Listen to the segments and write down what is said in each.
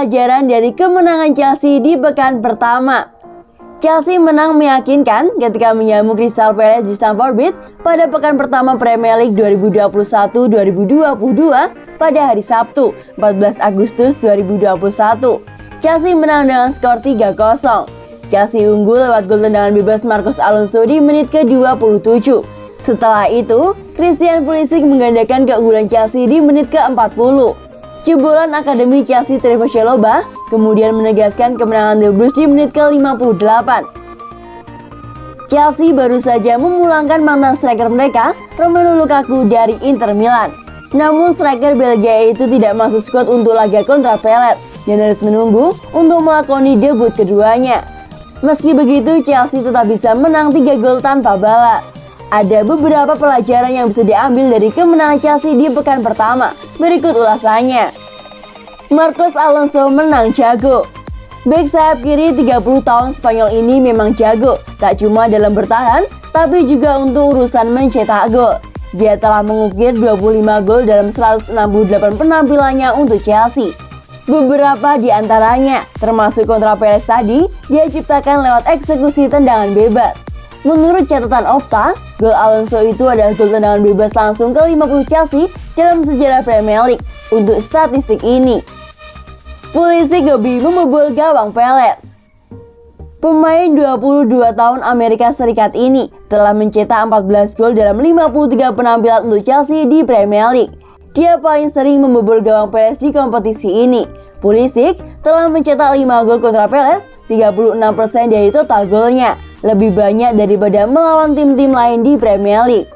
pelajaran dari kemenangan Chelsea di pekan pertama. Chelsea menang meyakinkan ketika menyambut Crystal Palace di Stamford Bridge pada pekan pertama Premier League 2021-2022 pada hari Sabtu, 14 Agustus 2021. Chelsea menang dengan skor 3-0. Chelsea unggul lewat gol tendangan bebas Marcos Alonso di menit ke-27. Setelah itu, Christian Pulisic menggandakan keunggulan Chelsea di menit ke-40. Jebolan Akademi Chelsea Trevoh Chalobah kemudian menegaskan kemenangan The Blues di menit ke-58. Chelsea baru saja memulangkan mantan striker mereka, Romelu Lukaku dari Inter Milan. Namun striker Belgia itu tidak masuk skuad untuk laga kontra Palace dan harus menunggu untuk melakoni debut keduanya. Meski begitu, Chelsea tetap bisa menang 3 gol tanpa balas. Ada beberapa pelajaran yang bisa diambil dari kemenangan Chelsea di pekan pertama. Berikut ulasannya. Marcos Alonso menang jago. Bek sayap kiri 30 tahun Spanyol ini memang jago, tak cuma dalam bertahan, tapi juga untuk urusan mencetak gol. Dia telah mengukir 25 gol dalam 168 penampilannya untuk Chelsea. Beberapa di antaranya, termasuk kontra Palace tadi, dia ciptakan lewat eksekusi tendangan bebas. Menurut catatan Opta, gol Alonso itu adalah gol tendangan bebas langsung ke-50 Chelsea dalam sejarah Premier League. Untuk statistik ini, Pulisic hobi membobol gawang Palace. Pemain 22 tahun Amerika Serikat ini telah mencetak 14 gol dalam 53 penampilan untuk Chelsea di Premier League. Dia paling sering membobol gawang Palace di kompetisi ini. Pulisic telah mencetak 5 gol kontra Palace, 36% dari total golnya. Lebih banyak daripada melawan tim-tim lain di Premier League.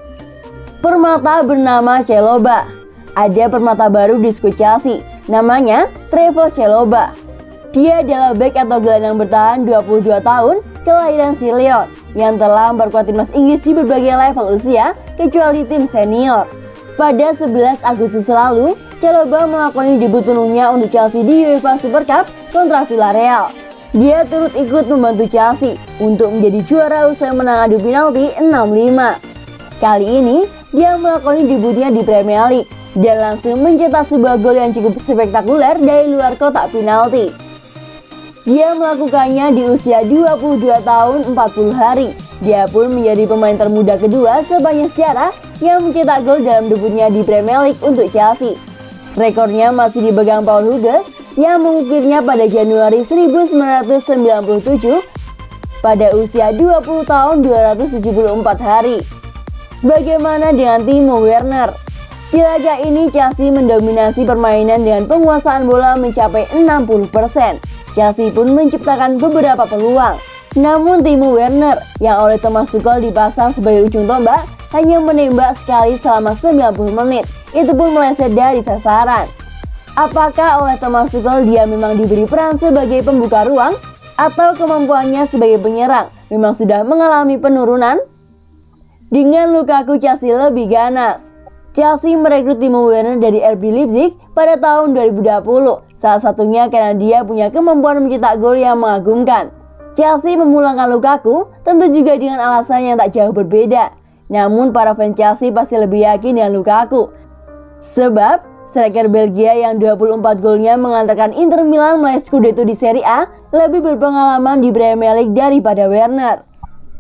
Permata bernama Chalobah. Ada permata baru di skuad Chelsea, namanya Trevoh Chalobah. Dia adalah bek atau gelandang bertahan 22 tahun, kelahiran Sierra Leone, yang telah memperkuat timnas Inggris di berbagai level usia, kecuali tim senior. Pada 11 Agustus lalu, Chalobah melakoni debut penuhnya untuk Chelsea di UEFA Super Cup kontra Villarreal. Dia turut ikut membantu Chelsea untuk menjadi juara usai menang adu penalti 6-5. Kali ini, dia melakoni debutnya di Premier League dan langsung mencetak sebuah gol yang cukup spektakuler dari luar kotak penalti. Dia melakukannya di usia 22 tahun 40 hari. Dia pun menjadi pemain termuda kedua sepanjang sejarah yang mencetak gol dalam debutnya di Premier League untuk Chelsea. Rekornya masih dipegang Paul Hughes yang mengukirnya pada Januari 1997 pada usia 20 tahun 274 hari. Bagaimana dengan Timo Werner? Di laga ini Chelsea mendominasi permainan dengan penguasaan bola mencapai 60%. Chelsea pun menciptakan beberapa peluang. Namun Timo Werner yang oleh Thomas Tuchel dipasang sebagai ujung tombak hanya menembak sekali selama 90 menit. Itu pun meleset dari sasaran. Apakah oleh Thomas Tuchel dia memang diberi peran sebagai pembuka ruang atau kemampuannya sebagai penyerang memang sudah mengalami penurunan? Dengan Lukaku, Chelsea lebih ganas. Chelsea merekrut Timo Werner dari RB Leipzig pada tahun 2020, salah satunya karena dia punya kemampuan mencetak gol yang mengagumkan. Chelsea memulangkan Lukaku tentu juga dengan alasan yang tak jauh berbeda. Namun para fans Chelsea pasti lebih yakin dengan Lukaku. Sebab striker Belgia yang 24 golnya mengantarkan Inter Milan meraih Scudetto di Serie A lebih berpengalaman di Premier League daripada Werner.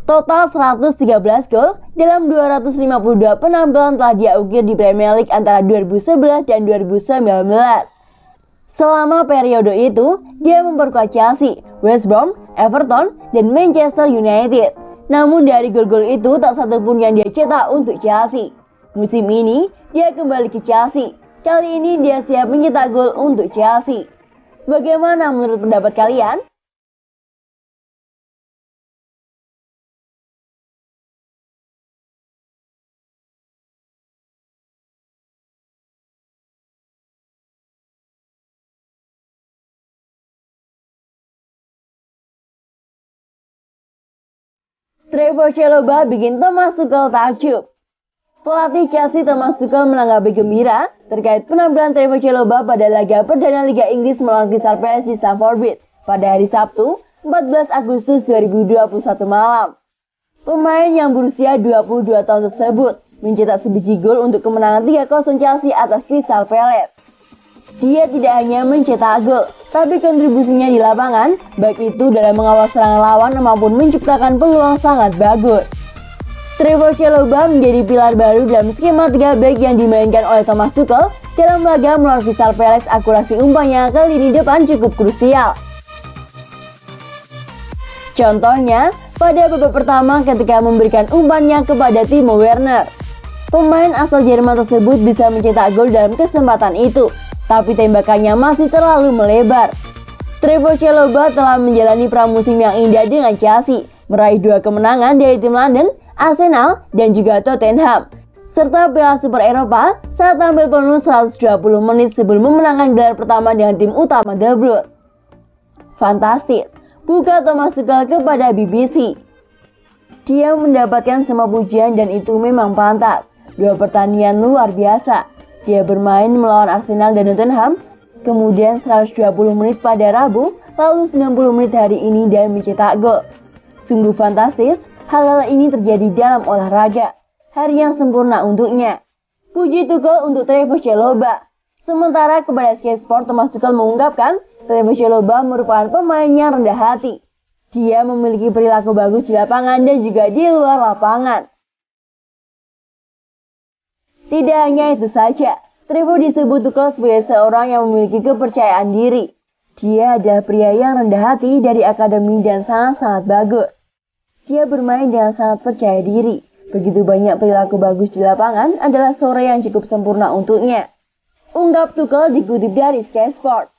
Total 113 gol dalam 252 penampilan telah dia ukir di Premier League antara 2011 dan 2019. Selama periode itu, dia memperkuat Chelsea, West Brom, Everton, dan Manchester United. Namun dari gol-gol itu tak satu pun yang dia cetak untuk Chelsea. Musim ini, dia kembali ke Chelsea. Kali ini dia siap mencetak gol untuk Chelsea. Bagaimana menurut pendapat kalian? Trevoh Chalobah bikin Thomas Tuchel takjub. Pelatih Chelsea Thomas Tuchel menanggapi gembira terkait penampilan Trevoh Chalobah pada laga perdana Liga Inggris melawan Crystal Palace di Stamford Bridge pada hari Sabtu, 14 Agustus 2021 malam. Pemain yang berusia 22 tahun tersebut mencetak sebiji gol untuk kemenangan 3-0 Chelsea atas Crystal Palace. Dia tidak hanya mencetak gol, tapi kontribusinya di lapangan, baik itu dalam mengawal serangan lawan maupun menciptakan peluang sangat bagus. Trevoh Chalobah menjadi pilar baru dalam skema 3 back yang dimainkan oleh Thomas Tuchel dalam laga melawan Crystal Palace. Akurasi umpannya ke lini depan cukup krusial. Contohnya, pada babak pertama ketika memberikan umpannya kepada Timo Werner. Pemain asal Jerman tersebut bisa mencetak gol dalam kesempatan itu, tapi tembakannya masih terlalu melebar. Trevoh Chalobah telah menjalani pramusim yang indah dengan Chelsea, meraih 2 kemenangan dari tim London, Arsenal, dan juga Tottenham, serta Piala Super Eropa saat tampil penuh 120 menit sebelum memenangkan gelar pertama dengan tim utama The Blues. Fantastis, buka Thomas Tuchel kepada BBC. Dia mendapatkan semua pujian dan itu memang pantas. 2 pertandingan luar biasa. Dia bermain melawan Arsenal dan Tottenham, kemudian 120 menit pada Rabu, lalu 90 menit hari ini dan mencetak gol. Sungguh fantastis. Hal-hal ini terjadi dalam olahraga. Hari yang sempurna untuknya. Puji Tuchel untuk Trevoh Chalobah. Sementara kepada Sky Sport, Thomas Tuchel mengungkapkan Trevoh Chalobah merupakan pemain yang rendah hati. Dia memiliki perilaku bagus di lapangan dan juga di luar lapangan. Tidak hanya itu saja, Trevoh disebut Tuchel sebagai seorang yang memiliki kepercayaan diri. Dia adalah pria yang rendah hati dari akademi dan sangat-sangat bagus. Dia bermain dengan sangat percaya diri. Begitu banyak perilaku bagus di lapangan adalah sore yang cukup sempurna untuknya. Ungkap Tuchel dikutip dari Sky Sport.